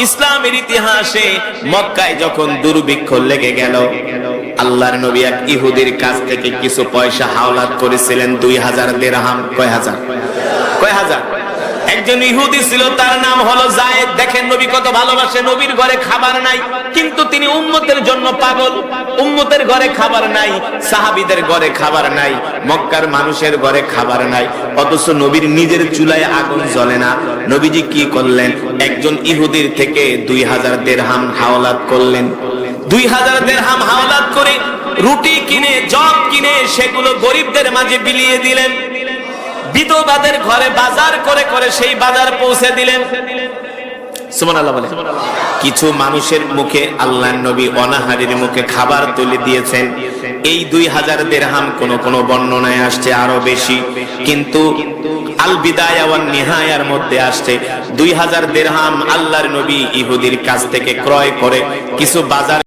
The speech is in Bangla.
ইসলামের ইতিহাসে মক্কায় যখন দুর্ভিক্ষ লেগে গেল, আল্লাহর নবী এক ইহুদির কাছ থেকে কিছু পয়সা হাওলাত করেছিলেন, 2000 দিরহাম। কয় হাজার? একজন ইহুদি ছিল, তার নাম হলো যায়েদ। দেখেন নবী কত ভালোবাসে। নবীর ঘরে খাবার নাই, কিন্তু তিনি উম্মতের জন্য পাগল। উম্মতের ঘরে খাবার নাই, সাহাবীদের ঘরে খাবার নাই, মক্কার মানুষের ঘরে খাবার নাই, অথচ নবীর নিজের চুলায় আগুন জ্বলে না। নবীজি কি করলেন? একজন ইহুদির থেকে 2000 দিরহাম হাওলাত করলেন। 2000 দিরহাম হাওলাত করে রুটি কিনে, জব কিনে সেগুলো গরিবদের মাঝে বিলিয়ে দিলেন। বিধবাদের ঘরে বাজার করে করে সেই বাজার পৌঁছে দিলেন। সুবহানাল্লাহ বলে। কিছু মানুষের মুখে আল্লাহর নবী অনাহারের মুখে খাবার তুলে দিয়েছেন। এই 2000 দিরহাম কোন কোন বর্ণনায় আসছে আরো বেশি, কিন্তু আল বিদায়া ওয়ান নিহায়ার মধ্যে আসছে 2000 দিরহাম আল্লাহর নবী ইহুদির কাছ থেকে ক্রয় করে কিছু বাজার